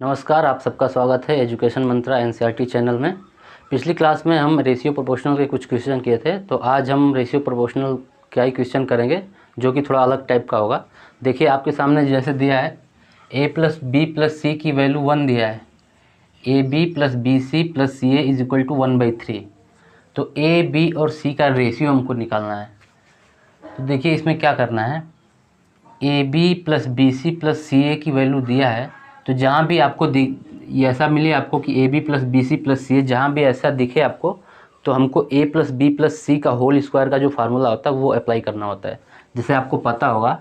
नमस्कार, आप सबका स्वागत है एजुकेशन मंत्रा एनसीईआरटी चैनल में। पिछली क्लास में हम रेशियो प्रोपोर्शनल के कुछ क्वेश्चन किए थे, तो आज हम रेशियो प्रोपोर्शनल का ही क्वेश्चन करेंगे जो कि थोड़ा अलग टाइप का होगा। देखिए आपके सामने जैसे दिया है a plus B plus C की वैल्यू 1 दिया है, A B plus B C plus C A is equal to 1/3। तो ए बी और सी का रेशियो हमको निकालना है। तो देखिए इसमें क्या करना है, A B plus B C plus C A की वैल्यू दिया है, तो जहाँ भी आपको ऐसा मिले आपको कि A B plus B C plus C A, जहाँ भी ऐसा दिखे आपको, तो हमको A plus B plus C का होल स्क्वायर का जो फार्मूला होता है वो अप्लाई करना होता है। जैसे आपको पता होगा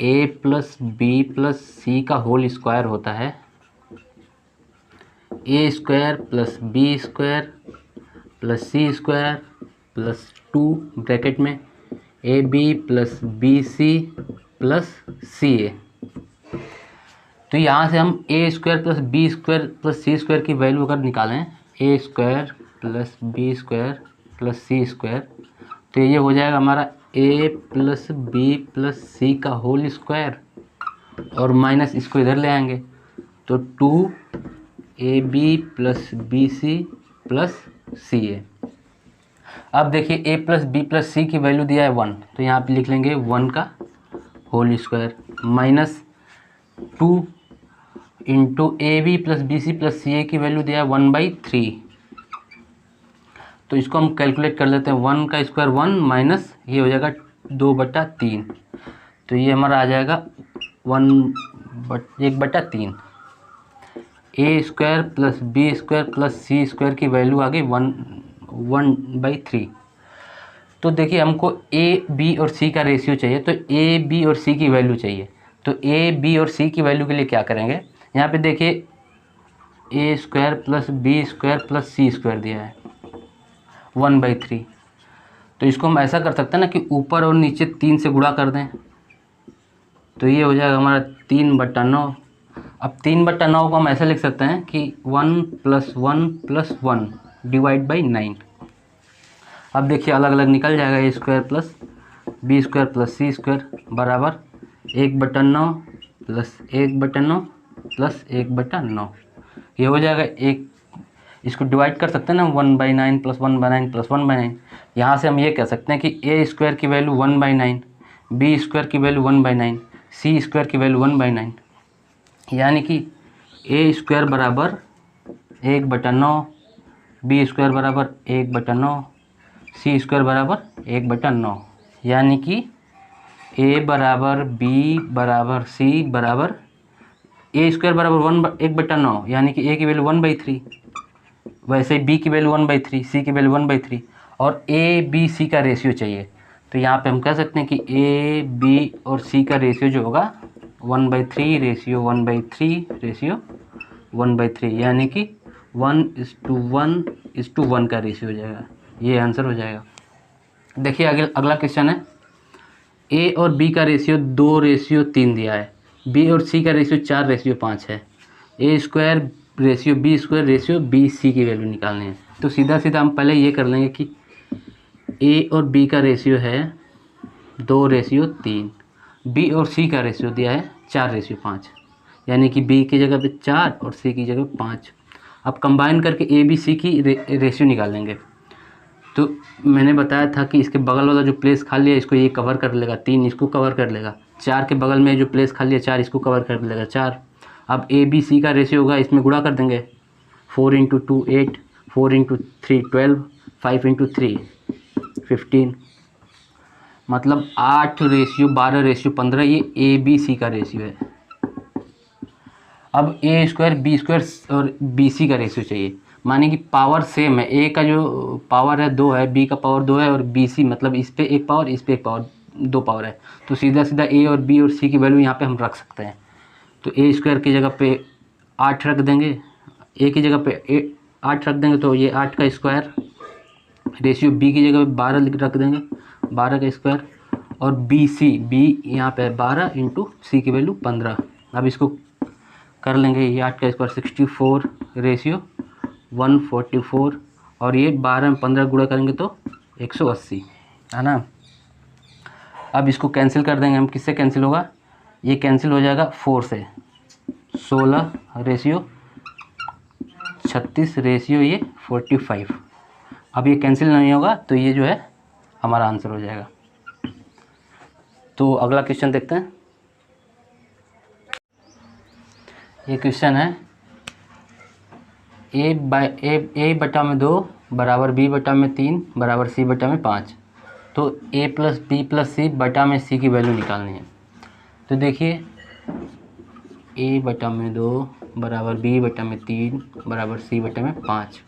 A plus B plus C का होल स्क्वायर होता है A square plus B square plus C square plus 2 bracket में A B plus B C plus C A. तो यहाँ से हम A square plus B square plus C square की value अगर निकालें, A square plus B square plus C square, तो ये हो जाएगा हमारा A plus B plus C का होल स्क्वायर, और माइनस इसको इधर ले आएंगे तो 2 A B plus B C plus C A. अब देखिए A plus B plus C की वैल्यू दिया है 1, तो यहाँ पे लिख लेंगे 1 का whole square minus 2 into A B plus B C plus C A की वैल्यू दिया है 1/3। तो इसको हम कैलकुलेट कर लेते हैं, 1 का स्क्वायर 1 माइनस ये हो जाएगा 2/3, तो ये हमारा आ जाएगा 1/3। A square plus B square plus C square की वैल्यू आ गई 1/3। तो देखिए हमको ए बी और सी का रेशियो चाहिए, तो ए बी और सी की वैल्यू चाहिए। तो ए बी और सी की वैल्यू के लिए क्या करेंगे, यहाँ पे देखिए A square plus B square plus C square दिया है 1/3। तो इसको हम ऐसा कर सकते हैं ना कि ऊपर और नीचे 3 से गुणा कर दें, तो ये हो जाएगा हमारा 3/9। अब 3/9 को हम ऐसा लिख सकते हैं कि 1 + 1 + 1 डिवाइड बाई 9। अब देखिए अलग अलग निकल जाएगा, A square plus B square plus C square बराबर 1/9 प्लस 1/9 प्लस 1/9। ये हो जाएगा एक, इसको डिवाइड कर सकते हैं ना 1/9 प्लस 1/9 प्लस 1/9। यहाँ से हम ये कह सकते हैं कि ए स्क्वायर की वैल्यू 1/9, बी स्क्वायर की वैल्यू 1/9, सी स्क्वायर की वैल्यू 1/9, यानी कि ए स्क्वायर बराबर 1/9, बी स्क्वायर बराबर 1/9, सी स्क्वायर बराबर 1/9, यानी कि ए बराबर बी बराबर सी बराबर ए स्क्वायर बराबर 1/9, यानी कि ए की वैल्यू 1/3, वैसे ही बी की वैल्यू 1/3, सी की वैल्यू 1/3, और ए बी सी का रेशियो चाहिए। तो यहाँ पे हम कह सकते हैं कि ए बी और सी का रेशियो जो होगा 1/3 रेशियो 1/3 रेशियो 1/3, यानी कि 1:1 का रेशियो हो जाएगा। ये आंसर हो जाएगा। देखिए आगे अगला क्वेश्चन है, ए और बी का रेशियो 2:3 दिया है, बी और सी का रेशियो 4:5 है, A square ratio B square ratio B C की वैल्यू निकालनी है। तो सीधा सीधा हम पहले ये कर लेंगे कि ए और बी का रेशियो है 2:3, बी और सी का रेशियो दिया है 4:5, यानी कि बी की जगह पे 4 और सी की जगह 5। अब कंबाइन करके ए बी सी की रेशियो निकाल लेंगे। तो मैंने बताया था कि इसके बगल वाला जो प्लेस खाली है इसको ये कवर कर लेगा, 3 इसको कवर कर लेगा, 4 के बगल में जो प्लेस खाली है 4 इसको कवर कर लेगा 4। अब ए बी सी का रेशियो होगा, इसमें गुणा कर देंगे, 4 × 2 8, 4 × 3 12, 5 × 3 15, मतलब 8:12:15 ये ए बी सी का रेशियो है। अब ए स्क्वायर बी स्क्वायर और बी सी का रेशियो चाहिए, माने कि पावर सेम है, ए का जो पावर है 2 है, बी का पावर 2 है, और बी सी मतलब इस पे एक पावर इस पे एक पावर 2 पावर है। तो सीधा सीधा ए और बी और सी की वैल्यू यहाँ पे हम रख सकते हैं। तो ए स्क्वायर की जगह पे 8 रख देंगे, ए की जगह पे 8 रख देंगे, तो ये 8 का स्क्वायर, रेशियो बी की जगह पे 12 रख देंगे, 12 का स्क्वायर, और बी सी बी यहाँ पे 12 इंटू सी की वैल्यू 15। अब इसको कर लेंगे, ये 8 का स्क्वायर 64 रेशियो 144, और ये 12 में 15 गुणा करेंगे तो 180, है ना। अब इसको कैंसिल कर देंगे हम, किससे कैंसिल होगा, ये कैंसिल हो जाएगा 4 से, 16:36 रेशियो ये 45। अब ये कैंसिल नहीं होगा तो ये जो है हमारा आंसर हो जाएगा। तो अगला क्वेश्चन देखते हैं। ये क्वेश्चन है ए बटा में 2 बराबर बी बटा में 3 बराबर सी बटा में 5। तो ए प्लस बी प्लस सी बटा में सी की वैल्यू निकालनी है। तो देखिए ए बटा में 2 बराबर बी बटा में 3 बराबर सी बटा में 5।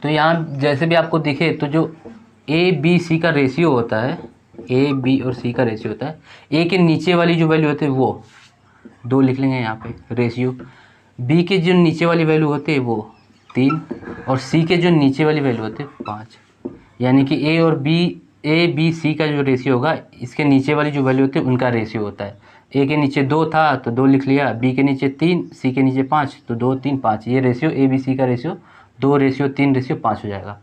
तो यहाँ जैसे भी आपको दिखे तो जो ए बी सी का रेशियो होता है, ए बी और सी का रेशियो होता है, ए के नीचे वाली जो वैल्यू होती है वो 2 लिख लेंगे यहाँ पे रेशियो, बी के जो नीचे वाली वैल्यू होती है वो 3 और सी के जो नीचे वाली वैल्यू होती है 5। यानी कि ए बी सी का जो रेशियो होगा इसके नीचे वाली जो वैल्यू होती है उनका रेशियो होता है। ए के नीचे 2 था तो 2 लिख लिया, बी के नीचे 3, सी के नीचे 5 तो 2 3 5। ये रेशियो ए बी सी का रेशियो 2:3:5 हो जाएगा।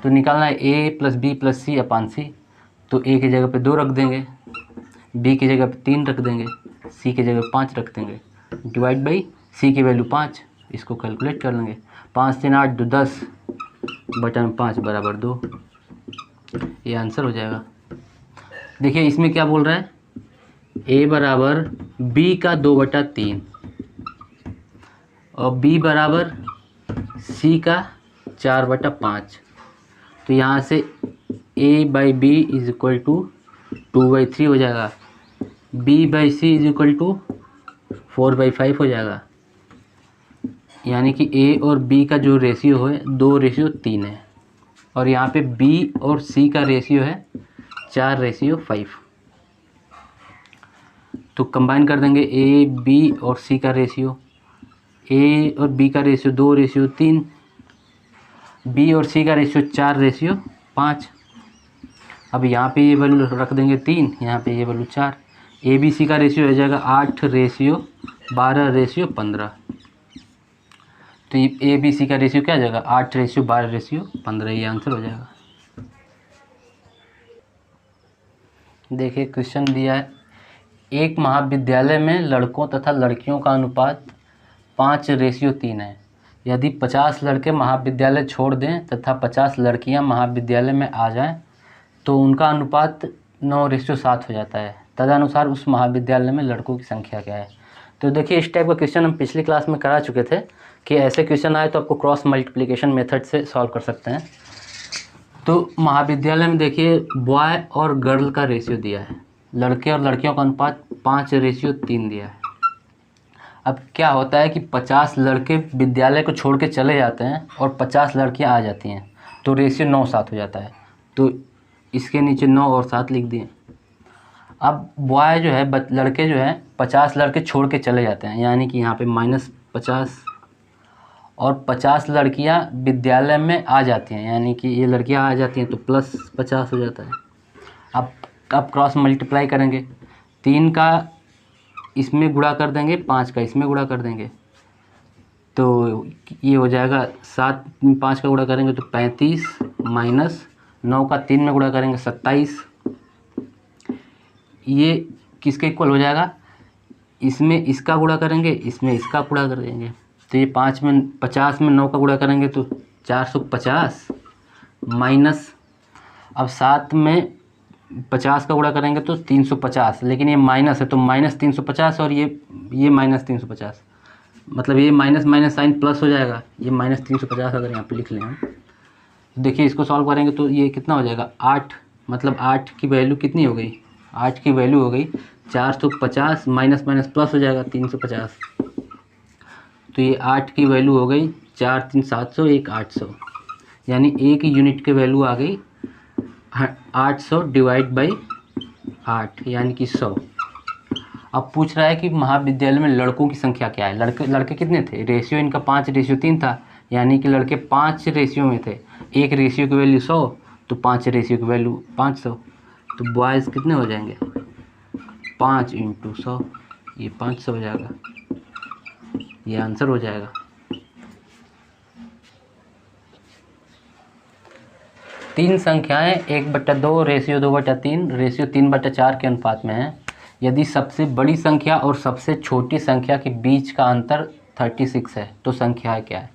तो निकालना है ए प्लस बी प्लस सी अपान सी। तो ए की जगह पे 2 रख देंगे, बी की जगह पे 3 रख देंगे, सी की जगह 5 रख देंगे, डिवाइड बाई सी की वैल्यू 5। इसको कैलकुलेट कर लेंगे, 5 3 8 2 10 बटा में 5 बराबर 2। ये आंसर हो जाएगा। देखिए इसमें क्या बोल रहा है, ए बराबर बी का 2/3 और बी बराबर सी का 4/5। तो यहाँ से A by B is equal to 2/3 हो जाएगा, B by C is equal to 4/5 हो जाएगा। यानी कि ए और बी का जो रेशियो है 2:3 है और यहाँ पे बी और सी का रेशियो है 4:5। तो कंबाइन कर देंगे ए बी और सी का रेशियो, ए और बी का रेशियो 2:3, बी और सी का रेशियो 4:5। अब यहाँ पे ये वैल्यू रख देंगे 3, यहाँ पे ये वैल्यू 4। ए बी सी का रेशियो हो जाएगा 8:12:15। तो ये ए बी सी का रेशियो क्या आ जाएगा 8:12:15। ये आंसर हो जाएगा। देखिए क्वेश्चन दिया है, एक महाविद्यालय में लड़कों तथा लड़कियों का अनुपात 5:3 है। यदि 50 लड़के महाविद्यालय छोड़ दें तथा 50 लड़कियां महाविद्यालय में आ जाएं तो उनका अनुपात 9:7 हो जाता है। तदनुसार उस महाविद्यालय में लड़कों की संख्या क्या है। तो देखिए इस टाइप का क्वेश्चन हम पिछली क्लास में करा चुके थे कि ऐसे क्वेश्चन आए तो आपको क्रॉस मल्टीप्लिकेशन मेथड से सॉल्व कर सकते हैं। तो महाविद्यालय में देखिए बॉय और गर्ल का रेशियो दिया है, लड़के और लड़कियों का अनुपात 5:3 दिया है। अब क्या होता है कि 50 लड़के विद्यालय को छोड़ के चले जाते हैं और 50 लड़कियां आ जाती हैं तो रेशियो 9:7 हो जाता है। तो इसके नीचे 9 और 7 लिख दिए। अब बॉय जो है लड़के जो हैं 50 लड़के छोड़ के चले जाते हैं, यानी कि यहाँ पे -50 और 50 लड़कियाँ विद्यालय में आ जाती हैं, यानी कि ये लड़कियाँ आ जाती हैं तो +50 हो जाता है। अब क्रॉस मल्टीप्लाई करेंगे, 3 का इसमें गुणा कर देंगे, 5 का इसमें गुणा कर देंगे तो ये हो जाएगा 7 में 5 का गुणा करेंगे तो 35 माइनस 9 का 3 में गुणा करेंगे 27। ये किसके इक्वल हो जाएगा, इसमें इसका गुणा करेंगे, इसमें इसका गुणा कर देंगे तो ये 5 में 50 में 9 का गुणा करेंगे तो 450 माइनस, अब 7 में 50 का गुणा करेंगे तो 350, लेकिन ये माइनस है तो -350 और ये -350, मतलब ये माइनस माइनस साइन प्लस हो जाएगा। ये -350 अगर यहाँ पे लिख लें हम, देखिए इसको सॉल्व करेंगे तो ये कितना हो जाएगा 8, मतलब 8 की वैल्यू कितनी हो गई, 8 की वैल्यू हो गई 450 माइनस माइनस प्लस हो जाएगा 350। तो ये 8 की वैल्यू हो गई 4 3 700 1 800, यानी एक यूनिट की वैल्यू आ गई 800 डिवाइड बाई 8 यानी कि 100। अब पूछ रहा है कि महाविद्यालय में लड़कों की संख्या क्या है। लड़के कितने थे, रेशियो इनका 5:3 था, यानी कि लड़के 5 रेशियो में थे। एक रेशियो की वैल्यू 100 तो 5 रेशियो की वैल्यू 500। तो बॉयज़ कितने हो जाएंगे 5 × 100, ये 500 हो जाएगा। ये आंसर हो जाएगा। तीन संख्याएं 1/2 रेशियो 2/3 रेशियो 3/4 के अनुपात में हैं। यदि सबसे बड़ी संख्या और सबसे छोटी संख्या के बीच का अंतर 36 है तो संख्या क्या है।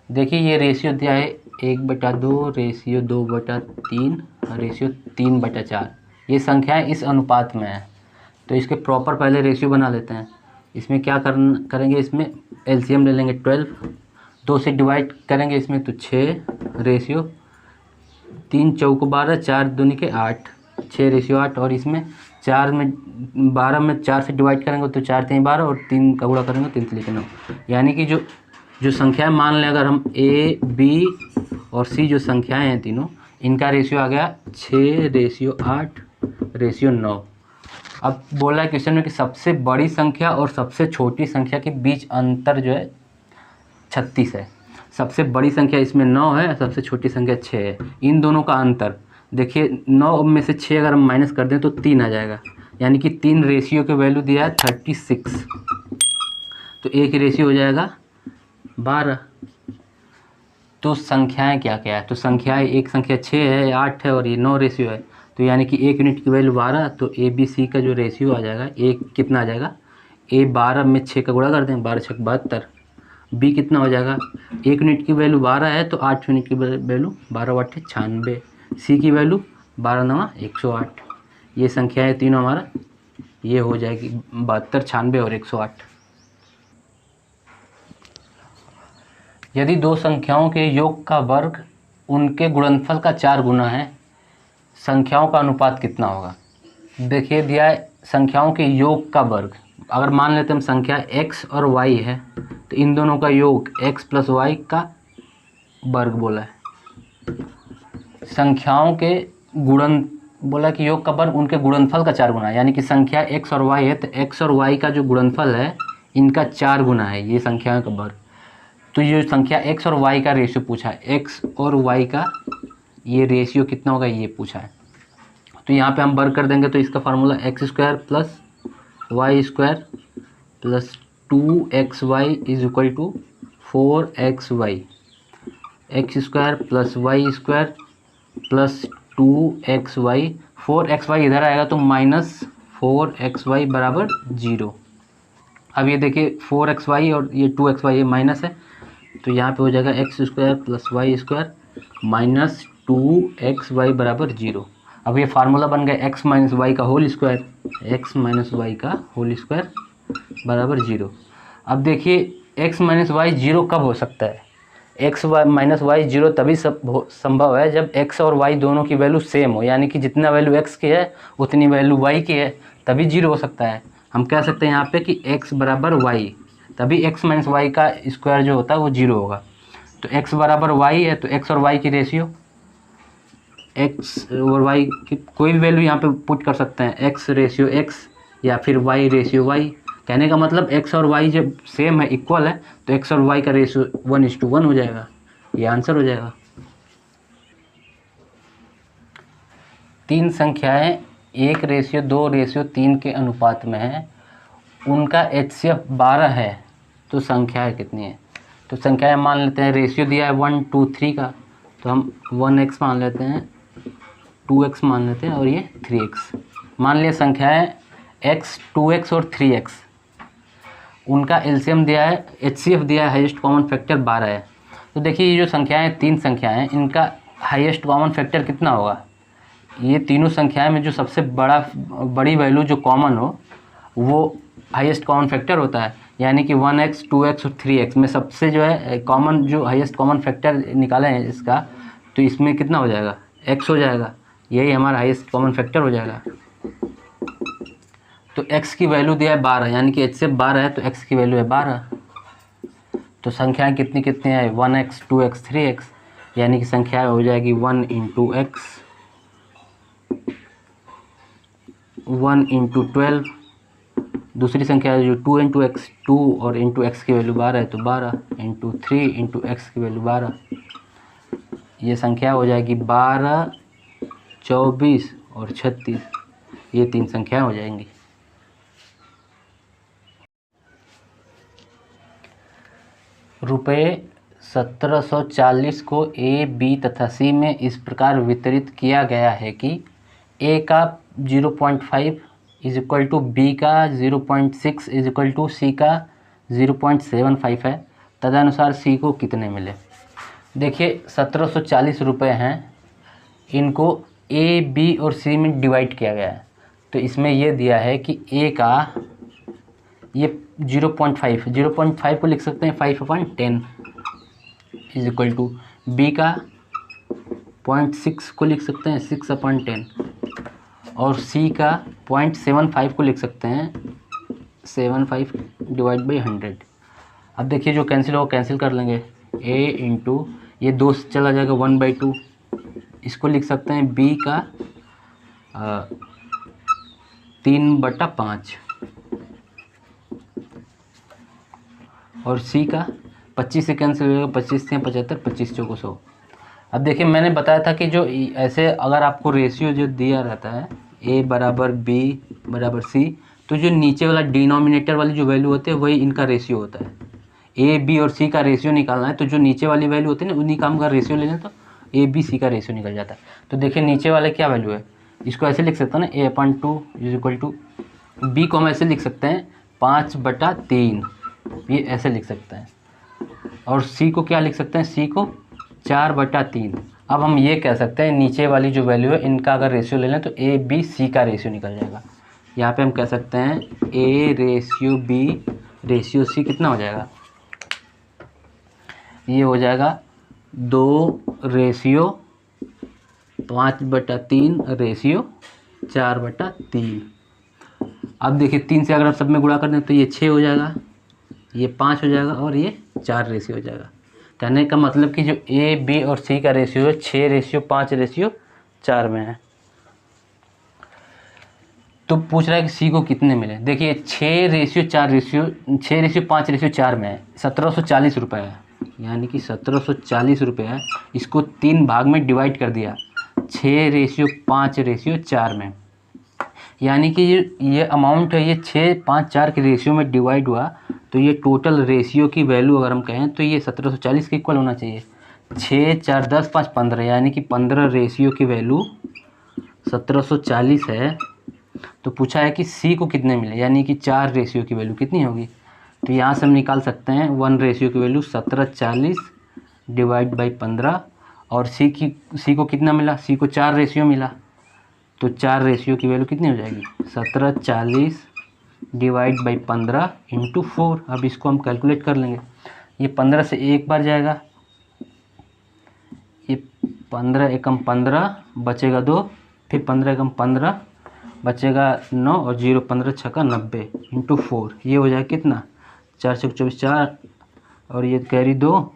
देखिए ये रेशियो दिया है 1/2 रेशियो 2/3 रेशियो 3/4। ये संख्याएं इस अनुपात में है, तो इसके प्रॉपर पहले रेशियो बना लेते हैं। इसमें क्या करेंगे, इसमें एलसीएम ले लेंगे 12, 2 से डिवाइड करेंगे इसमें तो 6 रेशियो 3 चौको 12 4 दूनी के 8 6 रेशियो 8, और इसमें 12 में 4 से डिवाइड करेंगे तो 4 3 12 और 3 का गुणा करेंगे 3 3 9। यानी कि जो संख्याएं मान लें, अगर हम ए बी और सी जो संख्याएं हैं तीनों, इनका रेशियो आ गया 6 रेशियो 8 रेशियो 9। अब बोला है क्वेश्चन में कि सबसे बड़ी संख्या और सबसे छोटी संख्या के बीच अंतर जो है 36 है। सबसे बड़ी संख्या इसमें 9 है, सबसे छोटी संख्या 6 है। इन दोनों का अंतर देखिए 9 में से 6 अगर हम माइनस कर दें तो 3 आ जाएगा, यानी कि 3 रेशियो के वैल्यू दिया है 36, तो एक रेशियो हो जाएगा 12। तो संख्याएं क्या क्या है, तो संख्याएं एक संख्या 6 है 8 है और ये 9 रेशियो है, तो यानी कि 1 यूनिट की वैल्यू 12। तो ए बी सी का जो रेशियो आ जाएगा एक कितना आ जाएगा, ए 12 में 6 का गुणा कर दें 12 6 72, बी कितना हो जाएगा, 1 यूनिट की वैल्यू 12 है तो 8 यूनिट की वैल्यू 12 8 96, सी की वैल्यू 12 9 108। ये संख्या है तीनों हमारा, ये हो जाएगी 72 96 और 108। यदि दो संख्याओं के योग का वर्ग उनके गुणनफल का 4 गुना है, संख्याओं का अनुपात कितना होगा। देखिए दिया है संख्याओं के योग का वर्ग, अगर मान लेते हैं हम संख्या x और y है तो इन दोनों का योग x प्लस वाई का वर्ग बोला है। संख्याओं के गुणन बोला कि योग का वर्ग उनके गुणनफल का 4 गुना है, यानी कि संख्या x और y है तो x और y का जो गुणनफल है इनका 4 गुना है ये संख्याओं का वर्ग। तो ये संख्या x और y का रेशियो पूछा है, x और y का ये रेशियो कितना होगा ये पूछा है। तो यहाँ पे हम वर्ग कर देंगे तो इसका formula x square plus Y square plus 2xy is equal to 4xy, X square plus Y square plus 2xy, 4xy इधर आएगा तो माइनस 4xy बराबर 0। अब ये देखिए 4xy और ये 2xy ये माइनस है, तो यहाँ पे हो जाएगा X square plus Y square minus 2xy बराबर 0। अब ये फार्मूला बन गया x माइनस वाई का whole square, x minus Y का होल स्क्वायर बराबर 0। अब देखिए x माइनस वाई 0 कब हो सकता है, x माइनस वाई 0 तभी संभव है जब x और y दोनों की वैल्यू सेम हो, यानी कि जितना वैल्यू x की है उतनी वैल्यू y की है, तभी 0 हो सकता है। हम कह सकते हैं यहाँ पे कि x बराबर y, तभी x माइनस वाई का स्क्वायर जो होता है वो 0 होगा। तो x बराबर y है तो x और y की रेशियो, x और y की कोई भी वैल्यू यहाँ पे पुट कर सकते हैं, x रेशियो x या फिर y रेशियो y। कहने का मतलब x और y जब सेम है इक्वल है तो x और y का रेशियो 1:1 हो जाएगा, ये आंसर हो जाएगा। 3 संख्याएं 1 रेशियो 2 रेशियो 3 के अनुपात में है, उनका HCF 12 है तो संख्याएं कितनी है। तो संख्याएं मान लेते हैं, रेशियो दिया है 1 2 3 का, तो हम 1x मान लेते हैं, 2x मान लेते हैं और ये 3x मान लिया। संख्याएं x 2x और 3x, उनका एलसीएम दिया है, HCF दिया है, हाईएस्ट कॉमन फैक्टर 12 है। तो देखिए ये जो संख्याएं 3 संख्याएं हैं इनका हाईएस्ट कॉमन फैक्टर कितना होगा। ये तीनों संख्याएं में जो सबसे बड़ी वैल्यू जो कॉमन हो वो हाईएस्ट कॉमन फैक्टर होता है, यानी कि 1x 2x और 3x में सबसे जो है कॉमन जो हाईएस्ट कॉमन फैक्टर निकाले हैं इसका, तो इसमें कितना हो जाएगा x हो जाएगा, यही हमारा हाईएस्ट कॉमन फैक्टर हो जाएगा। तो x की वैल्यू दिया है 12, यानी कि HCF 12 है तो x की वैल्यू है 12। तो संख्याएं कितनी कितनी है 1x 2x 3x, यानी कि संख्या हो जाएगी 1 इंटू x 1 इंटू 12, दूसरी संख्या जो 2 इंटू एक्स 2 और इंटू एक्स की वैल्यू 12 है तो 12 इंटू 3 इंटू एक्स की वैल्यू 12, ये संख्या हो जाएगी 12 24 और 36, ये 3 संख्याएं हो जाएंगी। रुपये 1740 को ए बी तथा सी में इस प्रकार वितरित किया गया है कि ए का 0.5 इज इक्वल टू बी का 0.6 इज इक्वल टू सी का 0.75 है, तदनुसार सी को कितने मिले। देखिए 1740 रुपये हैं, इनको ए बी और सी में डिवाइड किया गया है। तो इसमें ये दिया है कि ए का ये 0.5 को लिख सकते हैं 5/10 इज इक्वल टू बी का 0.6 को लिख सकते हैं 6/10 और सी का 0.75 को लिख सकते हैं 75/100। अब देखिए जो कैंसिल होगा कैंसिल कर लेंगे, a इंटू ये 2 से चला जाएगा 1/2, इसको लिख सकते हैं b का 3/5 और c का 25 से कैंसिल हो जाएगा, 25 से 75, 25 चौको 100। अब देखिए मैंने बताया था कि जो ऐसे अगर आपको रेशियो जो दिया रहता है a बराबर b बराबर c, तो जो नीचे वाला डिनोमिनेटर वाली जो वैल्यू होती है वही इनका रेशियो होता है। ए बी और सी का रेशियो निकालना है तो जो नीचे वाली वैल्यू होती है ना उन्हीं का हम का रेशियो ले लें तो ए बी सी का रेशियो निकल जाता है। तो देखिए नीचे वाले क्या वैल्यू है, इसको ऐसे लिख सकते हैं ना a/2 is equal to be को हम ऐसे लिख सकते हैं 5/3, ये ऐसे लिख सकते हैं। और सी को क्या लिख सकते हैं, सी को 4/3। अब हम ये कह सकते हैं नीचे वाली जो वैल्यू है इनका अगर रेशियो ले लें तो ए बी सी का रेशियो निकल जाएगा। यहाँ पे हम कह सकते हैं A ratio B ratio C कितना हो जाएगा, ये हो जाएगा 2/5/3 रेशियो 4/3। अब देखिए 3 से अगर आप सब में गुणा कर दें तो ये 6 हो जाएगा, ये 5 हो जाएगा और ये 4 रेशियो हो जाएगा। कहने का मतलब कि जो ए बी और सी का रेशियो है 6/5/4 में है। तो पूछ रहा है कि सी को कितने मिले। देखिए 6/5/4 में है, 1740 रुपये है, यानी कि 1740 रुपये है। इसको 3 भाग में डिवाइड कर दिया 6/5/4 में, यानी कि ये अमाउंट है ये 6/5/4 के रेशियो में डिवाइड हुआ। तो ये टोटल रेशियो की वैल्यू अगर हम कहें तो ये 1740 के इक्वल होना चाहिए। 6 4 10 5 15, यानी कि 15 रेशियो की वैल्यू 1740 है। तो पूछा है कि सी को कितने मिले, यानी कि 4 रेशियो की वैल्यू कितनी होगी। तो यहाँ से हम निकाल सकते हैं 1 रेशियो की वैल्यू 1740 डिवाइड बाई 15 और सी को कितना मिला, सी को 4 रेशियो मिला। तो 4 रेशियो की वैल्यू कितनी हो जाएगी 1740 डिवाइड बाई 15 इंटू 4। अब इसको हम कैलकुलेट कर लेंगे, ये 15 से एक बार जाएगा, ये 15 एकम 15 बचेगा 2, फिर 15 एकम 15 बचेगा 9 और 0 15 छक्का 90 इंटू 4, ये हो जाएगा कितना 4 छक्का 24 4 और ये कैरी 2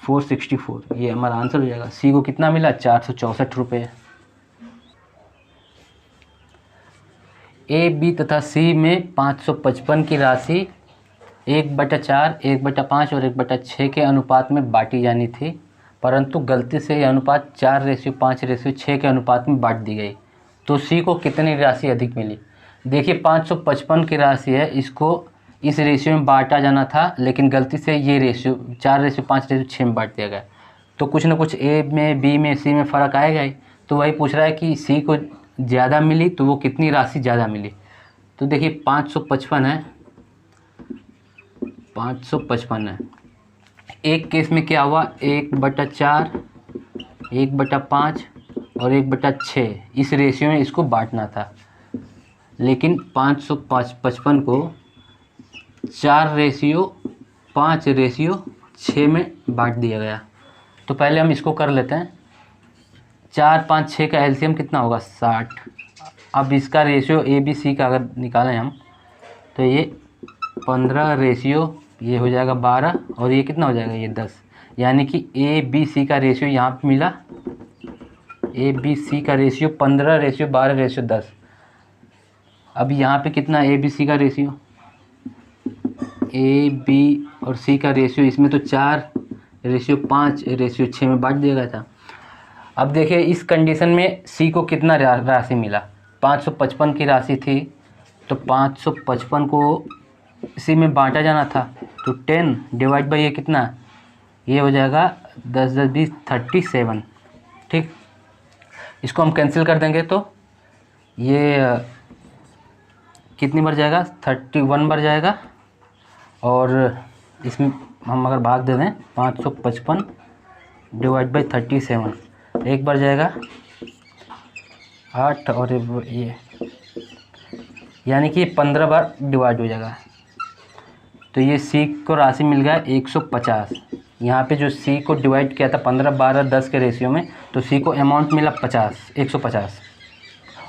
464, ये हमारा आंसर हो जाएगा। सी को कितना मिला 464 रुपये। ए बी तथा सी में 555 की राशि 1/4 1/5 और 1/6 के अनुपात में बांटी जानी थी, परंतु गलती से यह अनुपात 4/5/6 के अनुपात में बांट दी गई। तो सी को कितनी राशि अधिक मिली। देखिए 555 की राशि है, इसको इस रेशियो में बांटा जाना था, लेकिन गलती से ये रेशियो 4/5/6 में बांट दिया गया। तो कुछ ना कुछ ए में बी में सी में फ़र्क आएगा ही। तो वही पूछ रहा है कि सी को ज़्यादा मिली तो वो कितनी राशि ज़्यादा मिली। तो देखिए 555 है, 555 है। एक केस में क्या हुआ 1/4 1/5 और 1/6 इस रेशियो में इसको बांटना था, लेकिन 555 को 4/5/6 में बांट दिया गया। तो पहले हम इसको कर लेते हैं। 4 5 6 का एलसीएम कितना होगा 60। अब इसका रेशियो ए बी सी का अगर निकालें हम तो ये 15 रेशियो ये हो जाएगा 12 और ये कितना हो जाएगा ये 10, यानी कि ए बी सी का रेशियो यहाँ पे मिला, ए बी सी का रेशियो 15/12/10। अब यहाँ पे कितना ए बी सी का रेशियो, ए बी और सी का रेशियो इसमें तो 4/5/6 में बांट दिया गया था। अब देखिए इस कंडीशन में सी को कितना राशि मिला, 555 की राशि थी तो 555 को सी में बांटा जाना था। तो 10 डिवाइड बाई ये कितना, ये हो जाएगा 10 10 20 37। ठीक, इसको हम कैंसिल कर देंगे तो ये कितनी बार जाएगा, 31 बार जाएगा। और इसमें हम अगर भाग दे दें 555 डिवाइड बाई 37, एक बार जाएगा 8 और ये यानी कि 15 बार डिवाइड हो जाएगा। तो ये सी को राशि मिल गया 150। यहाँ पे जो सी को डिवाइड किया था 15, 12, 10 के रेशियो में, तो सी को अमाउंट मिला 150।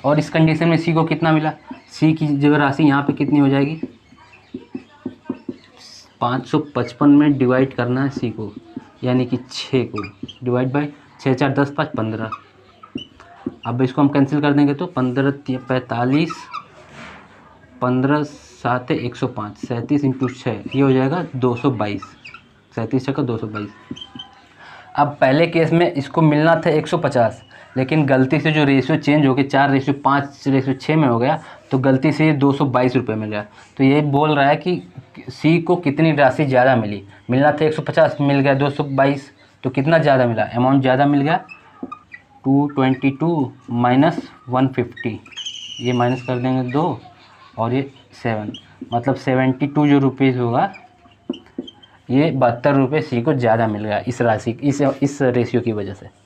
और इस कंडीशन में सी को कितना मिला, सी की जगह राशि यहाँ पे कितनी हो जाएगी, 555 में डिवाइड करना है सी को, यानी कि 6 को डिवाइड बाई 6 4 10 5 15। अब इसको हम कैंसिल कर देंगे तो 15 45, 15 7 105, 37 इंटू 6 ये हो जाएगा 222, 37 6 का 222। अब पहले केस में इसको मिलना था 150, लेकिन गलती से जो रेशियो चेंज हो गया 4:5:6 में हो गया, तो गलती से ये 222 रुपये मिल गया। तो ये बोल रहा है कि सी को कितनी राशि ज़्यादा मिली, मिलना था 150, मिल गया 222, तो कितना ज़्यादा मिला, अमाउंट ज़्यादा मिल गया 222 माइनस 150, ये माइनस कर देंगे 2 और ये 7, मतलब 72 जो रुपीज़ होगा, ये 72 रुपये सी को ज़्यादा मिल गया इस राशि इस रेशियो की वजह से।